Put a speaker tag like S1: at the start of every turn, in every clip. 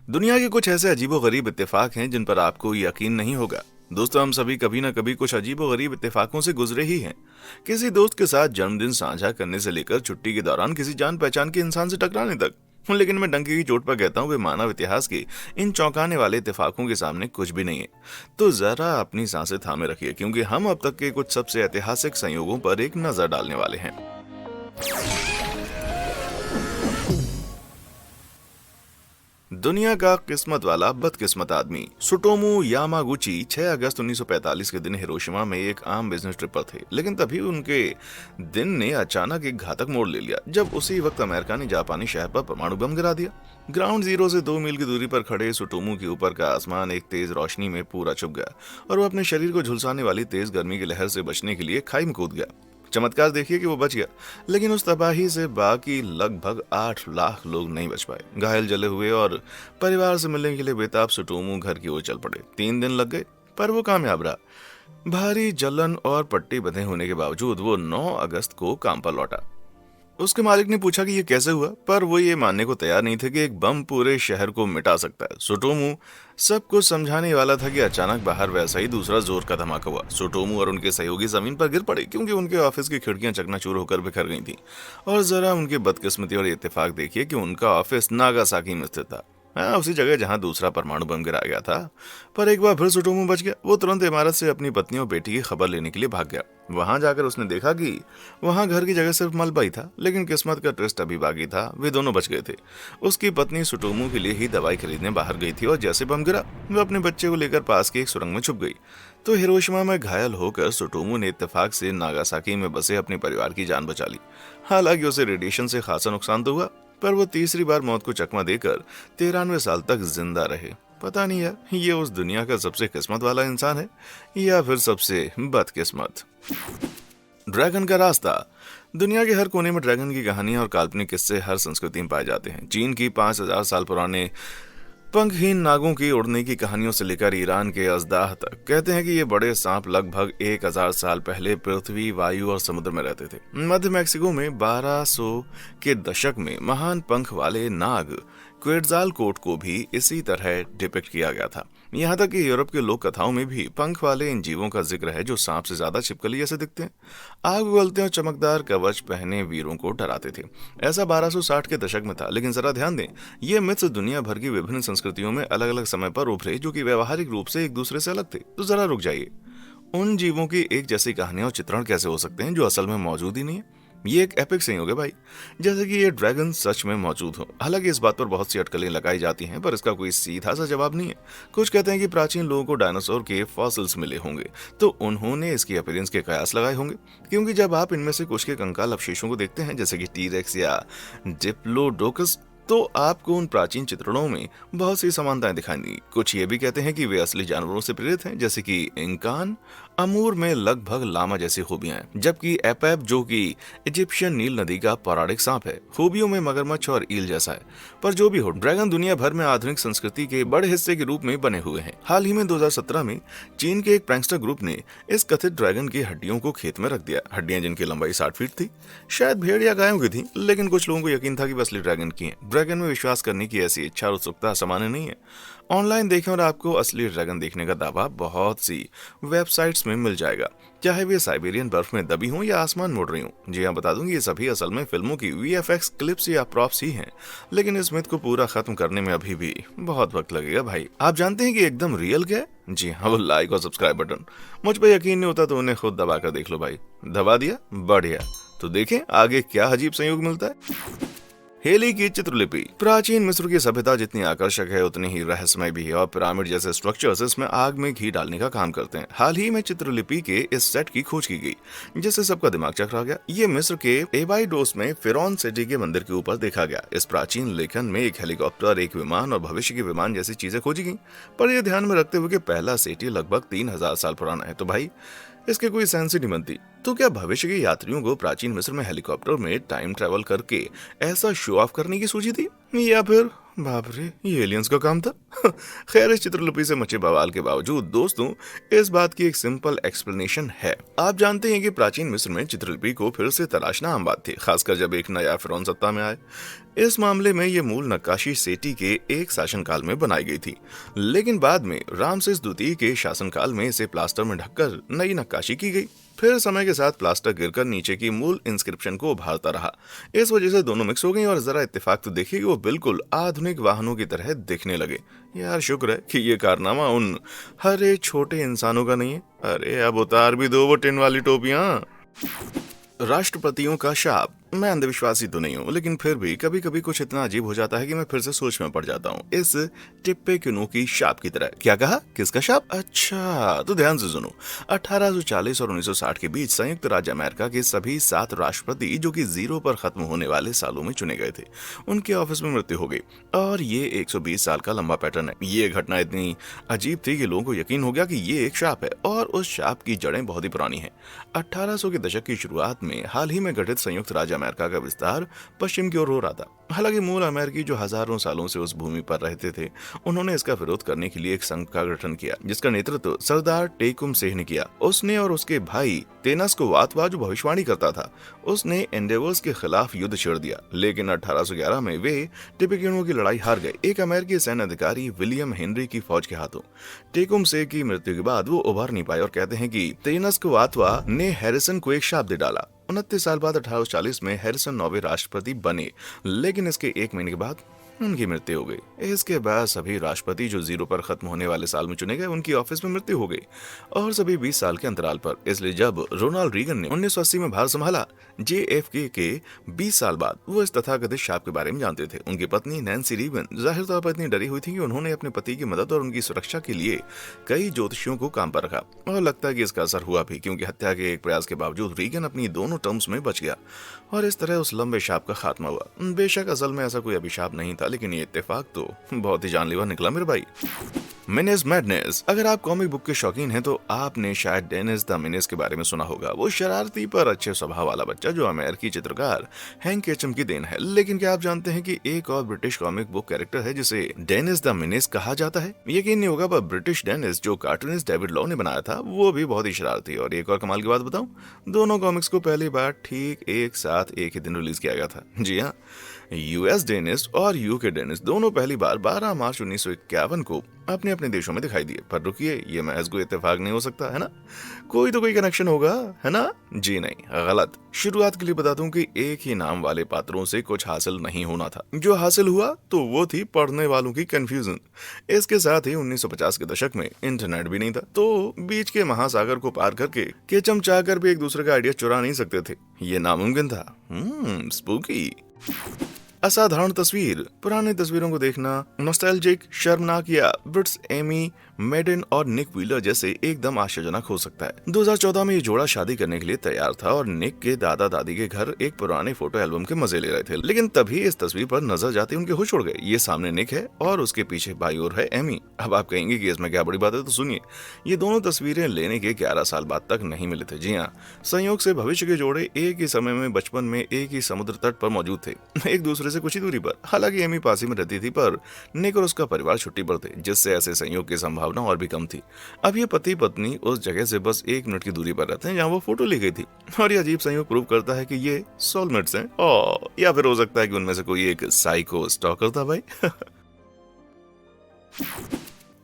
S1: दुनिया के कुछ ऐसे अजीबोगरीब इत्तेफाक हैं जिन पर आपको यकीन नहीं होगा। दोस्तों, हम सभी कभी ना कभी कुछ अजीबोगरीब इत्तेफाकों से गुजरे ही हैं। किसी दोस्त के साथ जन्मदिन साझा करने से लेकर छुट्टी के दौरान किसी जान पहचान के इंसान से टकराने तक। लेकिन मैं डंके की चोट पर कहता हूँ, वे मानव इतिहास के इन चौंकाने वाले इत्तेफाकों के सामने कुछ भी नहीं है। तो जरा अपनी सांसें थामे रखिए, क्योंकि हम अब तक के कुछ सबसे ऐतिहासिक संयोगों पर एक नजर डालने वाले हैं। दुनिया का किस्मत वाला बदकिस्मत आदमी सुटोमू यामागुची 6 अगस्त 1945 के दिन हिरोशिमा में एक आम बिजनेस ट्रिप पर थे। लेकिन तभी उनके दिन ने अचानक एक घातक मोड़ ले लिया, जब उसी वक्त अमेरिका ने जापानी शहर पर परमाणु बम गिरा दिया। ग्राउंड जीरो से 2 मील की दूरी पर खड़े सुटोमू के ऊपर का आसमान एक तेज रोशनी में पूरा छुप गया और वो अपने शरीर को झुलसाने वाली तेज गर्मी की लहर से बचने के लिए खाई में कूद गया। चमत्कार देखिए कि वो बच गया, लेकिन उस तबाही से बाकी लगभग 8 लाख लोग नहीं बच पाए। घायल, जले हुए और परिवार से मिलने के लिए बेताब सुटोमू घर की ओर चल पड़े। 3 दिन लग गए, पर वो कामयाब रहा। भारी जलन और पट्टी बंधे होने के बावजूद वो 9 अगस्त को काम पर लौटा। उसके मालिक ने पूछा कि ये कैसे हुआ, पर वो ये मानने को तैयार नहीं थे कि एक बम पूरे शहर को मिटा सकता है। सुटोमू सब कुछ समझाने वाला था कि अचानक बाहर वैसा ही दूसरा जोर का धमाका हुआ। सुटोमू और उनके सहयोगी जमीन पर गिर पड़े, क्योंकि उनके ऑफिस की खिड़कियां चकनाचूर होकर बिखर गई थीं। और जरा उनकी बदकिस्मती और इत्तेफाक देखिए कि उनका ऑफिस नागासाकी में स्थित था। हाँ, उसी जगह जहां दूसरा परमाणु बम गिराया गया था। पर एक बार फिर सुटोमू बच गया। वो तुरंत इमारत से अपनी पत्नी और बेटी की खबर लेने के लिए भाग गया। वहां जाकर उसने देखा कि वहां घर की जगह सिर्फ मलबा ही था, लेकिन किस्मत का ट्विस्ट अभी बाकी था। वे दोनों बच गए थे। उसकी पत्नी सुटोमू के लिए ही दवाई खरीदने बाहर गई थी और जैसे बम गिरा, वो अपने बच्चे को लेकर पास की एक सुरंग में छुप गई। तो हिरोशिमा में घायल होकर सुटोमू ने इत्तेफाक से नागासाकी में बसे अपने परिवार की जान बचा ली। हालांकि उसे रेडिएशन से खासा नुकसान तो हुआ, पर वो तीसरी बार मौत को चकमा देकर 93 साल तक जिंदा रहे। पता नहीं यार, ये उस दुनिया का सबसे किस्मत वाला इंसान है या फिर सबसे बदकिस्मत। ड्रैगन का रास्ता। दुनिया के हर कोने में ड्रैगन की कहानियां और काल्पनिक किस्से हर संस्कृति में पाए जाते हैं। चीन की 5000 साल पुराने पंखहीन नागों की उड़ने की कहानियों से लेकर ईरान के अजदाह तक, कहते हैं कि ये बड़े सांप लगभग 1000 साल पहले पृथ्वी, वायु और समुद्र में रहते थे। मध्य मैक्सिको में 1200 के दशक में महान पंख वाले नाग क्वेट्ज़ालकोट को भी इसी तरह डिपिक्ट किया गया था। यहाँ तक कि यूरोप के लोक कथाओं में भी पंख वाले इन जीवों का जिक्र है, जो सांप से ज्यादा छिपकली जैसे दिखते हैं। आग उगलते और चमकदार कवच पहने वीरों को डराते थे। ऐसा 1260 के दशक में था। लेकिन जरा ध्यान दें, ये मिथ्स दुनिया भर की विभिन्न संस्कृतियों में अलग अलग समय पर उभरे, जो कि व्यवहारिक रूप से एक दूसरे से अलग थे। तो जरा रुक जाइए, उन जीवों की एक जैसी कहानियां और चित्रण कैसे हो सकते हैं जो असल में मौजूद ही नहीं है? ये एक एपिक संयोग है भाई, जैसे कि ये ड्रैगन सच में मौजूद हो। हालांकि इस बात पर बहुत सी अटकलें लगाई जाती हैं, पर इसका कोई सीधा सा जवाब नहीं है। कुछ कहते हैं कि प्राचीन लोगों को डायनासोर के फॉसिल्स मिले होंगे, तो उन्होंने इसकी अपीयरेंस के कयास लगाए होंगे। क्योंकि जब आप इनमें से कुछ के कंकाल अवशेषों को देखते हैं, जैसे कि टीरेक्स या डिप्लोडोकस, तो आपको उन प्राचीन चित्रणों में बहुत सी समानताएं दिखाई दी। कुछ ये भी कहते हैं कि वे असली जानवरों से प्रेरित हैं, जैसे कि इंकान अमूर में लगभग लामा जैसी खूबियां हैं, जबकि एपेप जो कि इजिप्शियन नील नदी का पौराणिक सांप है, खूबियों में मगरमच्छ और ईल जैसा है। पर जो भी हो, ड्रैगन दुनिया भर में आधुनिक संस्कृति के बड़े हिस्से के रूप में बने हुए हैं। हाल ही में 2017 में चीन के एक प्रैंकस्टर ग्रुप ने इस कथित ड्रैगन की हड्डियों को खेत में रख दिया। हड्डियां जिनकी लंबाई 60 फीट थी, शायद भेड़ या गायों की थी, लेकिन कुछ लोगों को यकीन था कि वे असली ड्रैगन की हैं। ड्रैगन में विश्वास करने की ऐसी इच्छा और उत्सुकता सामान्य नहीं है। ऑनलाइन देखें और आपको असली ड्रैगन देखने का दावा बहुत सी वेबसाइट्स में मिल जाएगा, चाहे वे साइबेरियन बर्फ में दबी हों या आसमान मोड़ रही हों। जी हाँ, बता दूं, ये सभी असल में फिल्मों की VFX क्लिप्स या प्रॉप्स ही हैं। लेकिन इस मिथ को पूरा खत्म करने में अभी भी बहुत वक्त लगेगा भाई। आप जानते हैं कि एकदम रियल क्या है? जी हाँ, वो लाइक और सब्सक्राइब बटन। मुझ पर यकीन नहीं होता तो उन्हें खुद दबा कर देख लो भाई। दबा दिया? बढ़िया। तो देखें आगे क्या अजीब संयोग मिलता है। हेली की चित्रलिपि। प्राचीन मिस्र की सभ्यता जितनी आकर्षक है, उतनी ही रहस्यमय भी है, और पिरामिड जैसे स्ट्रक्चर्स इसमें आग में घी डालने का काम करते हैं। हाल ही में चित्रलिपि के इस सेट की खोज की गई, जिससे सबका दिमाग चकरा गया। ये मिस्र के एबाइडोस में फिरौन सिटी के मंदिर के ऊपर देखा गया। इस प्राचीन लेखन में एक हेलीकॉप्टर, एक विमान और भविष्य के विमान जैसी चीजें खोजी गई। पर यह ध्यान में रखते हुए कि पहला सिटी लगभग 3000 साल पुराना है, तो भाई इसके कोई सेंस ही नहीं बनती। तो क्या भविष्य के यात्रियों को प्राचीन मिस्र में हेलीकॉप्टर में टाइम ट्रेवल करके ऐसा शो ऑफ करने की सूझी थी, या फिर बाप रे, ये एलियंस का काम था? खैर, इस चित्रलिपि से मचे बवाल के बावजूद दोस्तों, इस बात की एक सिंपल एक्सप्लेनेशन है। आप जानते हैं कि प्राचीन मिस्र में चित्रलिपि को फिर से तलाशना आम बात थी, खासकर जब एक नया फिरौन सत्ता में आए। इस मामले में ये मूल नक्काशी सेठी के एक शासनकाल में बनाई गई थी, लेकिन बाद में रामसेस द्वितीय के शासनकाल में इसे प्लास्टर में ढककर नई नक्काशी की गई। फिर समय के साथ प्लास्टर गिरकर नीचे की मूल इंस्क्रिप्शन को उभारता रहा। इस वजह से दोनों मिक्स हो गई और जरा इत्तेफाक तो देखिए कि वो बिल्कुल आधुनिक वाहनों की तरह दिखने लगे। यार शुक्र है कि ये कारनामा उन हरे छोटे इंसानों का नहीं है। अरे अब उतार भी दो वो टिन वाली टोपियां। राष्ट्रपतियों का शाप। मैं अंधविश्वासी तो नहीं हूँ, लेकिन फिर भी कभी कभी कुछ इतना अजीब हो जाता है कि मैं फिर से सोच में पड़ जाता हूँ, इस टिप्पे की शाप की तरह। क्या कहा? किसका शाप? अच्छा तो ध्यान से सुनो। 1840 और 1960 के बीच संयुक्त राज्य अमेरिका के सभी 7 राष्ट्रपति, जो कि 0 पर खत्म होने वाले सालों में चुने गए थे, उनके ऑफिस में मृत्यु हो गई। और ये 120 साल का लंबा पैटर्न है। ये घटना इतनी अजीब थी कि लोगों को यकीन हो गया कि ये एक शाप है, और उस शाप की जड़ें बहुत ही पुरानी हैं। 1800 के दशक की शुरुआत में हाल ही में गठित संयुक्त राज्य अमेरिका का विस्तार पश्चिम की ओर हो रहा था। हालांकि मूल अमेरिकी जो हजारों सालों से उस भूमि पर रहते थे, उन्होंने इसका विरोध करने के लिए एक संघ का गठन किया, जिसका नेतृत्व सरदार टेकुम सेह ने किया। उसने और उसके भाई तेनस्कोवातवा, जो भविष्यवाणी करता था, उसने एंडेवर्स के खिलाफ युद्ध छेड़ दिया। लेकिन 1811 में वे टिप्पेकिनों की लड़ाई हार गए, एक अमेरिकी सैन्य अधिकारी विलियम हेनरी की फौज के हाथों। टेकुम सेह की मृत्यु के बाद वो उभर नहीं पाए और कहते हैं कि तेनस्कोवातवा ने हैरिसन को एक शाप दे डाला। 29 साल बाद 1840 में हैरिसन 9वें राष्ट्रपति बने, लेकिन इसके 1 महीने के बाद उनकी मृत्यु हो गई। इसके बाद सभी राष्ट्रपति जो 0 पर खत्म होने वाले साल में चुने गए, उनकी ऑफिस में मृत्यु हो गई, और सभी 20 साल के अंतराल पर। इसलिए जब रोनाल्ड रीगन ने 1980 में भारत संभाला, JFK के 20 साल बाद वो इस तथाकथित शाप के बारे में जानते थे। उनकी पत्नी नैन्सी रीगन जाहिर तौर पर इतनी डरी हुई थी कि उन्होंने अपने पति की मदद और उनकी सुरक्षा के लिए कई ज्योतिषियों को काम पर रखा, और लगता है कि इसका असर हुआ भी, क्योंकि हत्या के एक प्रयास के बावजूद रीगन अपनी दोनों टर्म्स में बच गया, और इस तरह उस लंबे शाप का खात्मा हुआ। बेशक असल में ऐसा कोई अभिशाप नहीं था, लेकिन ये इत्तेफाक तो बहुत ही जानलेवा निकला मेरे भाई। मिनेज मैडनेस। अगर आप कॉमिक बुक के शौकीन हैं तो आपने शायद डेनिस द मिनेज के बारे में सुना होगा। वो शरारती पर अच्छे स्वभाव वाला बच्चा जो अमेरिकी चित्रकार हैंक केचम की देन है। लेकिन क्या आप जानते हैं कि एक और ब्रिटिश कॉमिक बुक कैरेक्टर है जिसे डेनिस द मिनेज कहा जाता है? यकीन नहीं होगा, पर ब्रिटिश डेनिस जो कार्टूनिस्ट डेविड लॉ ने बनाया था, वो भी बहुत ही शरारती। और एक और कमाल की बात बताऊं, दोनों कॉमिक्स को पहली बार ठीक एक साथ एक ही दिन रिलीज किया गया था। जी हाँ, US डेनिस और UK डेनिस दोनों पहली बार 12 मार्च 1951 को अपने अपने देशों में दिखाई दिए। पर रुकिए, ये महज कोई इत्तेफाक नहीं हो सकता है ना? कोई तो कोई कनेक्शन होगा, है ना? जी नहीं, गलत। शुरुआत के लिए बता दूं कि एक ही नाम वाले पात्रों से कुछ हासिल नहीं होना था। जो हासिल हुआ तो वो थी पढ़ने वालों की कंफ्यूजन। इसके साथ ही 1950 के दशक में इंटरनेट भी नहीं था, तो बीच के महासागर को पार करके केचम चाहकर भी एक दूसरे का आइडिया चुरा नहीं सकते थे। ये नामुमकिन था। स्पूकी। असाधारण तस्वीर। पुरानी तस्वीरों को देखना नॉस्टैल्जिक, शर्मनाक या ब्रिट्स एमी मेडन और निक व्हीलर जैसे एकदम आश्चर्यजनक हो सकता है। 2014 में ये जोड़ा शादी करने के लिए तैयार था और निक के दादा दादी के घर एक पुराने फोटो एल्बम के मजे ले रहे थे। लेकिन तभी इस तस्वीर पर नजर जाते उनके होश उड़ गए। ये सामने निक है और उसके पीछे बाई ओर है एमी। अब आप कहेंगे कि इसमें क्या बड़ी बात है, तो सुनिए। ये दोनों तस्वीरें लेने के 11 साल बाद तक नहीं मिले थे। जी हाँ, संयोग से भविष्य के जोड़े एक ही समय में बचपन में एक ही समुद्र तट पर मौजूद थे, एक दूसरे से कुछ ही दूरी पर। हालांकि एमी पास ही में रहती थी, पर निक और उसका परिवार छुट्टी पर थे, जिससे ऐसे संयोग की संभावना और भी कम थी। अब ये पति पत्नी उस जगह से बस 1 मिनट की दूरी पर रहते हैं जहां वो फोटो ली गई थी, और ये अजीब संयोग प्रूव करता है कि ये सोलमेट्स हैं। या फिर हो सकता है कि उनमें से कोई एक साइको स्टॉकर था भाई।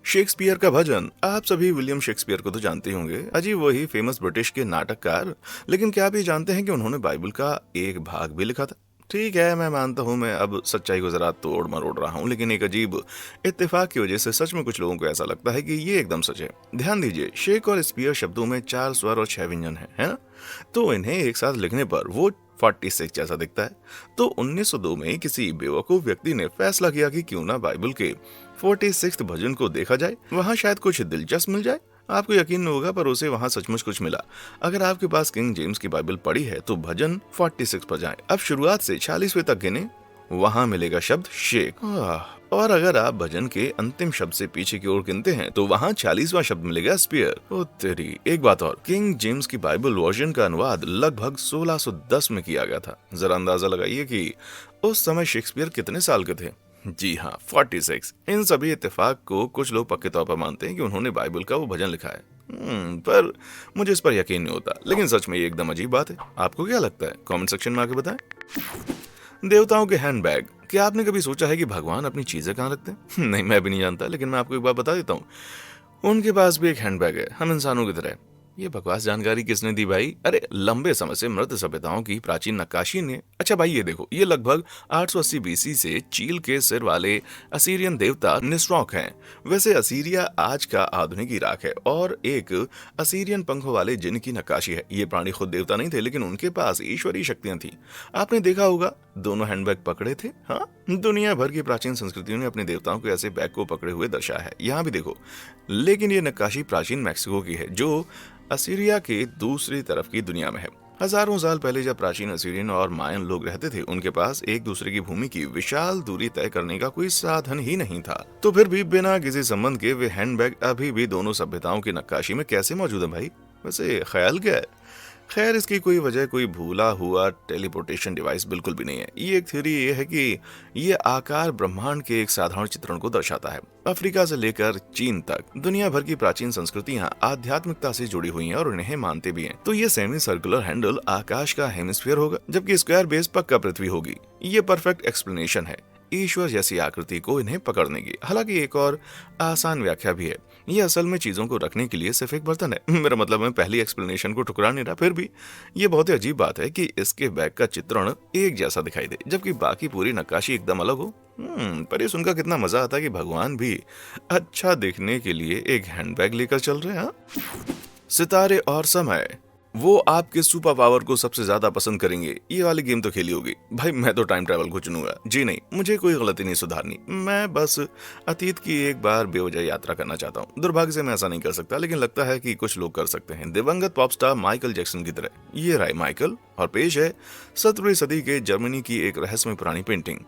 S1: शेक्सपियर का भजन। आप सभी विलियम शेक्सपियर को तो जानते होंगे, अजी वही फेमस ब्रिटिश के नाटककार। लेकिन क्या आप ये जानते हैं कि उन्होंने बाइबल का एक भाग भी लिखा था? ठीक है, मैं मानता हूँ मैं अब सच्चाई को जरा तोड़ मरोड़ रहा हूँ, लेकिन एक अजीब इत्तेफाक की वजह से सच में कुछ लोगों को ऐसा लगता है कि ये एकदम सच है। ध्यान दीजिए, शेक और स्पियर शब्दों में 4 स्वर और 6 व्यंजन है ना? तो इन्हें एक साथ लिखने पर वो 46 जैसा दिखता है। तो 1902 में किसी बेवकूफ व्यक्ति ने फैसला किया कि क्यों ना बाइबल के 46 भजन को देखा जाए, वहां शायद कुछ दिलचस्प मिल जाए। आपको यकीन नहीं होगा, पर उसे वहां सचमुच कुछ मिला। अगर आपके पास किंग जेम्स की बाइबल पड़ी है तो भजन 46 पर जाएं। अब शुरुआत से 46वें तक गिने, वहां मिलेगा शब्द शेक। और अगर आप भजन के अंतिम शब्द से पीछे की ओर गिनते हैं तो वहां 40वां शब्द मिलेगा स्पीयर। ओ तेरी, एक बात और, किंग जेम्स की बाइबल वर्जन का अनुवाद लगभग 1610 में किया गया था। जरा अंदाजा लगाइए कि उस समय शेक्सपियर कितने साल के थे। जी हाँ, 46। इन सभी इत्तेफाक को कुछ लोग पक्के तौर पर मानते हैं कि उन्होंने बाइबल का वो भजन लिखा है, पर मुझे इस पर यकीन नहीं होता। लेकिन सच में ये एकदम अजीब बात है। आपको क्या लगता है? कमेंट सेक्शन में आके बताएं। देवताओं के हैंडबैग। क्या आपने कभी सोचा है कि भगवान अपनी चीजें कहाँ रखते हैं? नहीं, मैं भी नहीं जानता, लेकिन मैं आपको एक बात बता देता हूँ, उनके पास भी एक हैंडबैग है, हम इंसानों की तरह। ये बकवास जानकारी किसने दी भाई? अरे लंबे समय से मृत सभ्यताओं की प्राचीन नक्काशी ने। अच्छा भाई, ये देखो, ये लगभग 880 बीसी से चील के सिर वाले असीरियन देवता निस्रॉक हैं। वैसे असीरिया आज का आधुनिक इराक है और एक असीरियन पंखों वाले जिन की नक्काशी है। ये प्राणी खुद देवता नहीं थे, लेकिन उनके पास ईश्वरीय शक्तियां थी। आपने देखा होगा, दोनों हैंडबैग पकड़े थे। हाँ, दुनिया भर की प्राचीन संस्कृतियों ने अपने देवताओं को ऐसे बैग को पकड़े हुए दर्शाया है। यहाँ भी देखो, लेकिन ये नक्काशी प्राचीन मैक्सिको की है, जो असीरिया के दूसरी तरफ की दुनिया में है। हजारों साल पहले जब प्राचीन असीरियन और मायन लोग रहते थे, उनके पास एक दूसरे की भूमि की विशाल दूरी तय करने का कोई साधन ही नहीं था। तो फिर भी बिना किसी संबंध के वे हैंडबैग अभी भी दोनों सभ्यताओं की नक्काशी में कैसे मौजूद है भाई? वैसे ख्याल क्या है? खैर, इसकी कोई वजह कोई भूला हुआ टेलीपोर्टेशन डिवाइस बिल्कुल भी नहीं है। ये एक थ्योरी ये है कि ये आकार ब्रह्मांड के एक साधारण चित्रण को दर्शाता है। अफ्रीका से लेकर चीन तक दुनिया भर की प्राचीन संस्कृतियां आध्यात्मिकता से जुड़ी हुई हैं और उन्हें मानते भी हैं। तो ये सेमी सर्कुलर हैंडल आकाश का हेमिस्फीयर होगा, जबकि स्क्वायर बेस पक्का पृथ्वी होगी। ये परफेक्ट एक्सप्लेनेशन है ईश्वर जैसी आकृति को इन्हें पकड़ने की। हालांकि एक और आसान व्याख्या भी है, ये असल में चीजों को रखने के लिए सिर्फ एक बर्तन है। मेरा मतलब मैं पहली एक्सप्लेनेशन को ठुकरा नहीं रहा, फिर भी ये बहुत ही अजीब बात है कि इसके बैग का चित्रण एक जैसा दिखाई दे, जबकि बाकी पूरी नक्काशी एकदम अलग हो। पर ये सुनकर कितना मजा आता है कि भगवान भी अच्छा दिखने के लिए एक हैंडबैग लेकर चल रहे हैं। हाँ? सितारे और समय, वो आपके सुपर पावर को सबसे ज्यादा पसंद करेंगे। ये वाली गेम तो खेली होगी भाई। मैं तो टाइम ट्रैवल को चुनूंगा। जी नहीं, मुझे कोई गलती नहीं सुधारनी। मैं बस अतीत की एक बार बेवजह यात्रा करना चाहता हूँ। दुर्भाग्य से मैं ऐसा नहीं कर सकता, लेकिन लगता है कि कुछ लोग कर सकते हैं, दिवंगत पॉप स्टार माइकल जैक्सन की तरह। ये रहा माइकल, और पेश है 17वीं सदी के जर्मनी की एक रहस्यमय पुरानी पेंटिंग।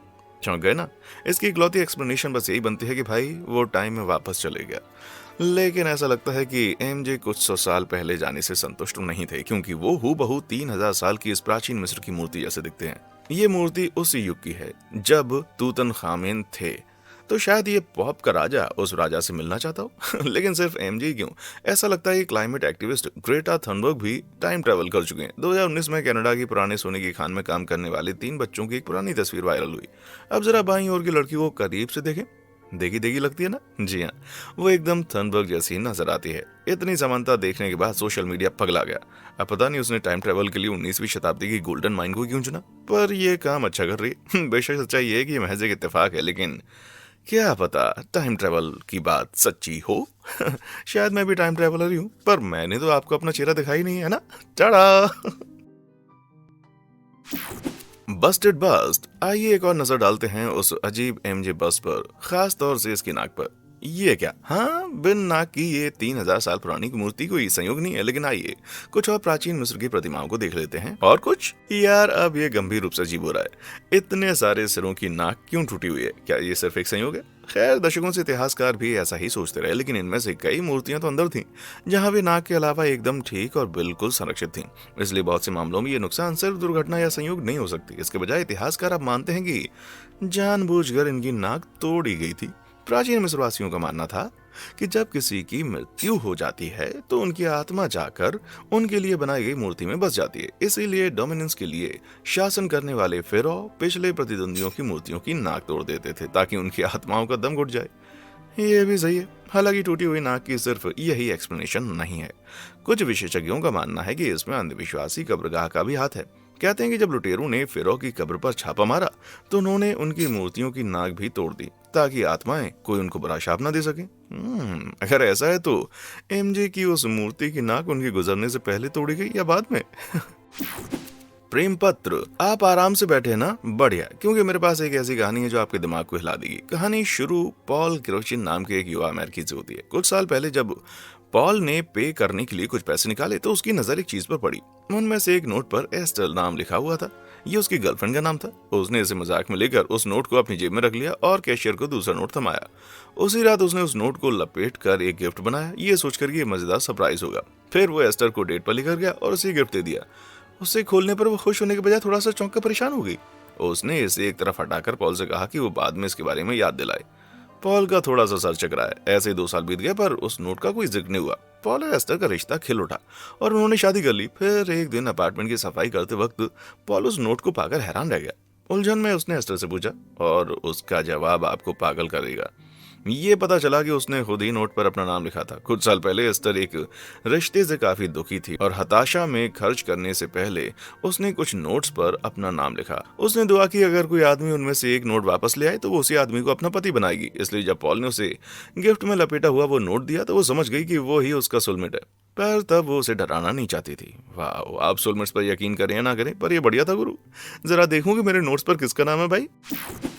S1: चौंक गए ना? इसकी इकलौती एक्सप्लेनेशन बस यही बनती है कि भाई वो टाइम में वापस चले गया। लेकिन ऐसा लगता है कि एमजे कुछ 100 साल पहले जाने से संतुष्ट नहीं थे, क्योंकि वो हूबहू 3000 साल की इस प्राचीन मिस्र की मूर्ति जैसे दिखते हैं। ये मूर्ति उस युग की है जब तूतनखामेन थे। तो शायद ये पॉप का राजा उस राजा से मिलना चाहता हो। लेकिन सिर्फ एमजे क्यों? ऐसा लगता है कि क्लाइमेट एक्टिविस्ट ग्रेटा थनबर्ग भी टाइम ट्रेवल कर चुके हैं। 2019 में कनाडा की पुराने सोने की खान में काम करने वाले 3 बच्चों की एक पुरानी तस्वीर वायरल हुई। अब जरा बाईं ओर की लड़की को करीब से देखें। देखी देखी लगती है ना? जी हाँ, वो एकदम थनबर्ग जैसी नजर आती है। इतनी समानता देखने के बाद सोशल मीडिया पगला गया। अब पता नहीं उसने टाइम ट्रेवल के लिए 19वीं शताब्दी की गोल्डन माइन को क्यों चुना, पर ये काम अच्छा कर रही है। बेशक सच्चाई है कि ये महज एक इत्तेफाक है, लेकिन क्या पता टाइम ट्रेवल की बात सच्ची हो। शायद मैं भी टाइम ट्रेवलर ही हूँ, पर मैंने तो आपको अपना चेहरा दिखाई नहीं है ना। टाड़ा। Busted bust. आइए एक और नजर डालते हैं उस अजीब एमजे बस्ट पर, खास तौर से इसकी नाक पर। ये क्या? हाँ, बिन नाक की ये 3000 साल पुरानी मूर्ति कोई संयोग नहीं है। लेकिन आइए कुछ और प्राचीन मिस्र की प्रतिमाओं को देख लेते हैं। और कुछ यार, अब ये गंभीर रूप से अजीब हो रहा है। इतने सारे सिरों की नाक क्यों टूटी हुई है? क्या ये सिर्फ एक संयोग है? खैर, दशकों से इतिहासकार भी ऐसा ही सोचते रहे, लेकिन इनमें से कई मूर्तियां तो अंदर थीं, जहां वे नाक के अलावा एकदम ठीक और बिल्कुल संरक्षित थीं। इसलिए बहुत से मामलों में ये नुकसान सिर्फ दुर्घटना या संयोग नहीं हो सकती। इसके बजाय इतिहासकार अब मानते हैं कि जानबूझकर इनकी नाक तोड़ी गई थी। प्राचीन मिस्रवासियों का मानना था कि जब किसी की मृत्यु हो जाती है तो उनकी आत्मा जाकर उनके लिए बनाई गई मूर्ति में बस जाती है। इसीलिए डोमिनेंस के लिए शासन करने वाले फेरो पिछले प्रतिद्वंदियों की मूर्तियों की नाक तोड़ देते थे, ताकि उनकी आत्माओं का दम घुट जाए। ये भी सही है। हालांकि टूटी हुई नाक की सिर्फ यही एक्सप्लेनेशन नहीं है। कुछ विशेषज्ञों का मानना है कि इसमें अंधविश्वासी कब्रगाह का भी हाथ है। कहते हैं कि जब लुटेरों ने फेरो की कब्र पर छापा मारा तो उन्होंने उनकी मूर्तियों की नाक भी तोड़ दी, ताकि आत्माएं कोई उनको बुरा शाप ना दे सके। अगर ऐसा है तो एमजे की उस मूर्ति की नाक उनके गुजरने से पहले तोड़ी गई या बाद में? प्रेम पत्र। आप आराम से बैठे हैं ना? बढ़िया, क्योंकि मेरे पास एक ऐसी कहानी है जो आपके दिमाग को हिला देगी। कहानी शुरू पॉल किरोचिन नाम के एक युवा अमेरिकी से होती है। कुछ साल पहले जब पॉल ने पे करने के लिए कुछ पैसे निकाले तो उसकी नजर एक चीज पर पड़ी। उनमें से एक नोट पर एस्टर नाम लिखा हुआ था। ये उसकी गर्लफ्रेंड का नाम था। उसने इसे मजाक में लेकर उस नोट को अपनी जेब में रख लिया और कैशियर को दूसरा नोट थमाया। उसी रात उसने उस नोट को लपेट कर एक गिफ्ट बनाया, ये सोचकर कि ये मजेदार सरप्राइज होगा। फिर वो एस्टर को डेट पर लेकर गया और उसे गिफ्ट दे दिया। उसे खोलने पर वो खुश होने के बजाय थोड़ा सा चौंक कर परेशान हो गई। उसने इसे एक तरफ हटाकर पॉल से कहा कि वो बाद में इसके बारे में याद दिलाए। पॉल का थोड़ा सा सर चकराया। ऐसे 2 साल बीत गए पर उस नोट का कोई जिक्र नहीं हुआ। पॉल और एस्टर का रिश्ता खिल उठा और उन्होंने शादी कर ली। फिर एक दिन अपार्टमेंट की सफाई करते वक्त पॉल उस नोट को पाकर हैरान रह गया। उलझन में उसने एस्टर से पूछा और उसका जवाब आपको पागल करेगा। ये पता चला कि उसने खुद ही नोट पर अपना नाम लिखा था। कुछ साल पहले एस्टर एक रिश्ते से काफी दुखी थी और हताशा में खर्च करने से पहले उसने कुछ नोट्स पर अपना नाम लिखा। उसने दुआ की अगर कोई आदमी उनमें से एक नोट वापस ले आए तो वो उसी आदमी को अपना पति बनाएगी। इसलिए जब पॉल ने उसे गिफ्ट में लपेटा हुआ वो नोट दिया तो वो समझ गई कि वो ही उसका सोलमेट है, पर तब वो उसे डराना नहीं चाहती थी। वाह, आप सोलमेट्स पर यकीन करें या ना करें, पर ये बढ़िया था गुरु। जरा देखूं कि मेरे नोट्स पर किसका नाम है भाई।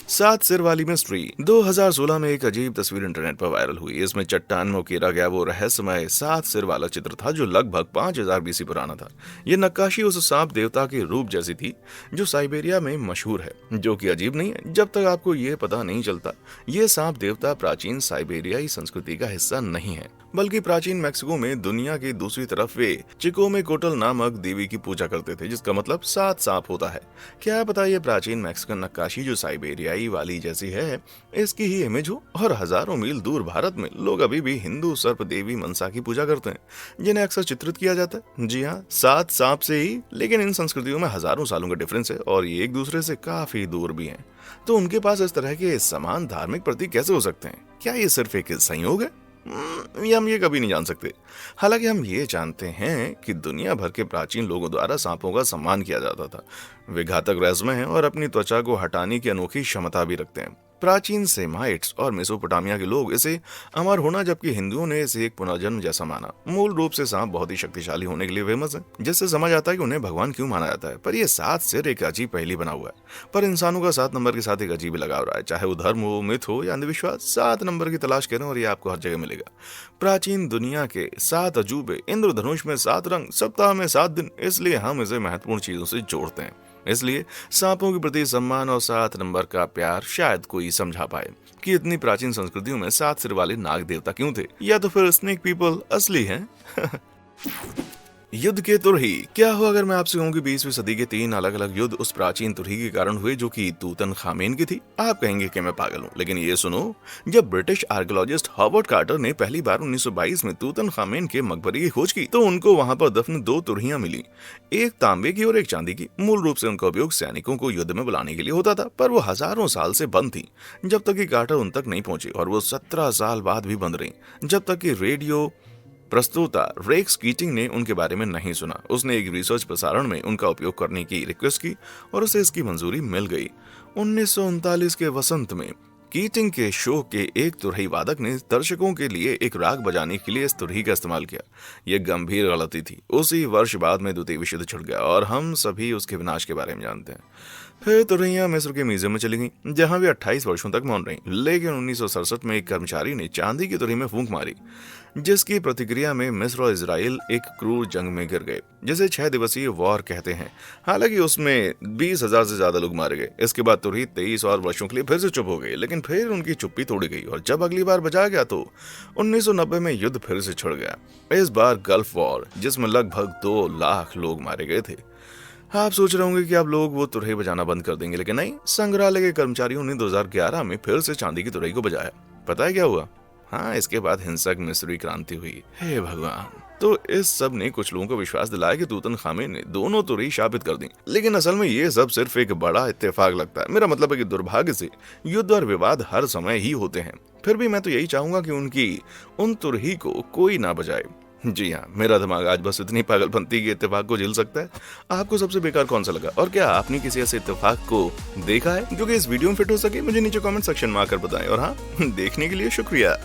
S1: 7 सिर वाली मिस्ट्री। 2016 में एक अजीब तस्वीर इंटरनेट पर वायरल हुई। इसमें चट्टान में उकेरा गया वो रहस्यमय 7 सिर वाला चित्र था जो लगभग 5000 बीसी पुराना था। ये नक्काशी उस सांप देवता के रूप जैसी थी जो साइबेरिया में मशहूर है, जो कि अजीब नहीं है जब तक आपको ये पता नहीं चलता ये सांप देवता प्राचीन साइबेरियाई संस्कृति का हिस्सा नहीं है, बल्कि प्राचीन मैक्सिको में दुनिया की दूसरी तरफ वे चिकोमेकोटल नामक देवी की पूजा करते थे, जिसका मतलब 7 सांप होता है। क्या पता ये प्राचीन मैक्सिकन नक्काशी जो साइबेरियाई वाली जैसी है इसकी ही इमेज हो और हजारों मील दूर भारत में लोग अभी भी हिंदू सर्प देवी मनसा की पूजा करते हैं जिन्हें अक्सर चित्रित किया जाता है। जी हाँ, 7 सांप से ही, लेकिन इन संस्कृतियों में हजारों सालों का डिफरेंस है और ये एक दूसरे से काफी दूर भी हैं। तो उनके पास इस तरह के समान धार्मिक प्रतीक कैसे हो सकते हैं? क्या ये सिर्फ एक संयोग है? ये हम ये कभी नहीं जान सकते। हालांकि हम ये जानते हैं कि दुनिया भर के प्राचीन लोगों द्वारा सांपों का सम्मान किया जाता था। वे घातक रेज़मे हैं और अपनी त्वचा को हटाने की अनोखी क्षमता भी रखते हैं। प्राचीन सेमाइट्स और मेसोपोटामिया के लोग इसे अमर होना, जबकि हिंदुओं ने इसे एक पुनर्जन्म जैसा माना। मूल रूप से सांप बहुत ही शक्तिशाली होने के लिए फेमस है, जिससे समझ आता है कि उन्हें भगवान क्यों माना जाता है। पर यह 7 सिर एक अजीब पहेली बना हुआ है। पर इंसानों का 7 नंबर के साथ एक अजीब लगाव रहा है, चाहे वो धर्म हो, मिथ हो या अंधविश्वास। 7 नंबर की तलाश करें और ये आपको हर जगह मिलेगा। प्राचीन दुनिया के 7 अजूबे, इंद्रधनुष में 7 रंग, सप्ताह में 7 दिन, इसलिए हम इसे महत्वपूर्ण चीजों से जोड़ते हैं। इसलिए सांपों के प्रति सम्मान और 7 नंबर का प्यार शायद कोई समझा पाए कि इतनी प्राचीन संस्कृतियों में 7 सिर वाले नाग देवता क्यों थे, या तो फिर स्नेक पीपल असली हैं। युद्ध के तुरही। क्या हो अगर मैं आपसे कहूं कि 20वीं सदी के 3 अलग अलग युद्ध उस प्राचीन तुरही के कारण हुए जो कि तूतनखामेन की थी? आप कहेंगे कि मैं पागल हूं, लेकिन ये सुनो, जब ब्रिटिश आर्कियोलॉजिस्ट हॉवर्ड कार्टर ने पहली बार 1922 में तूतनखामेन के मकबरे की खोज की तो उनको वहां पर दफन 2 तुरहियां मिली, एक तांबे की और एक चांदी की। मूल रूप से उनका उपयोग सैनिकों को युद्ध में बुलाने के लिए होता था, पर वो हजारों साल से बंद थी, जब तक कि कार्टर उन तक नहीं पहुंचे, और वो 17 साल बाद भी बंद रही, जब तक कि रेडियो प्रस्तोता रेक्स कीटिंग ने उनके बारे में नहीं सुना। उसने एक रिसर्च प्रसारण में उनका उपयोग करने की रिक्वेस्ट की और उसे इसकी मंजूरी मिल गई। 1939 के वसंत में कीटिंग के शो के एक तुरही वादक ने दर्शकों के लिए एक राग बजाने के लिए इस तुरही का इस्तेमाल किया। यह गंभीर गलती थी। उसी वर्ष बाद में द्वितीय विश्व युद्ध छिड़ गया और हम सभी उसके विनाश के बारे में जानते हैं। फिर तुरहियां मिस्र के म्यूजियम में चली गईं, जहां वे 28 वर्षों तक मौन रहीं। लेकिन 1967 में एक कर्मचारी ने चांदी की तुरही में फूंक मारी, जिसकी प्रतिक्रिया में मिस्र और इजराइल एक क्रूर जंग में गिर गए, जिसे 6 दिवसीय वॉर कहते हैं। हालांकि उसमें 20,000 से ज्यादा लोग मारे गए। इसके बाद तुरही 23 और वर्षों के लिए फिर से चुप हो गई, लेकिन फिर उनकी चुप्पी तोड़ी गई और जब अगली बार बजाया गया तो 1990 में युद्ध फिर से छिड़ गया। इस बार गल्फ वॉर, जिसमें लगभग 2 लाख लोग मारे गए थे। आप सोच रहे होंगे कि आप लोग वो तुरही बजाना बंद कर देंगे, लेकिन नहीं। संग्रहालय के कर्मचारियों ने 2011 में फिर से चांदी की तुरही को बजाया। पता है क्या हुआ? हाँ, इसके बाद हिंसक मिस्री क्रांति हुई। हे भगवान। तो इस सब ने कुछ लोगों को विश्वास दिलाया कि तूतनखामेन ने दोनों तुरही शाबित कर दी, लेकिन असल में ये सब सिर्फ एक बड़ा इत्तेफाक लगता है। मेरा मतलब है कि दुर्भाग्य से युद्ध और विवाद हर समय ही होते हैं। फिर भी मैं तो यही चाहूंगा कि उनकी उन तुरही को कोई ना बजाए। जी हाँ, मेरा दिमाग आज बस इतनी पागलपंती के इत्तेफाक को झेल सकता है। आपको सबसे बेकार कौन सा लगा, और क्या आपने किसी ऐसे इत्तेफाक को देखा है जो कि इस वीडियो में फिट हो सके? मुझे नीचे कमेंट सेक्शन में आकर बताएं। और हाँ, देखने के लिए शुक्रिया।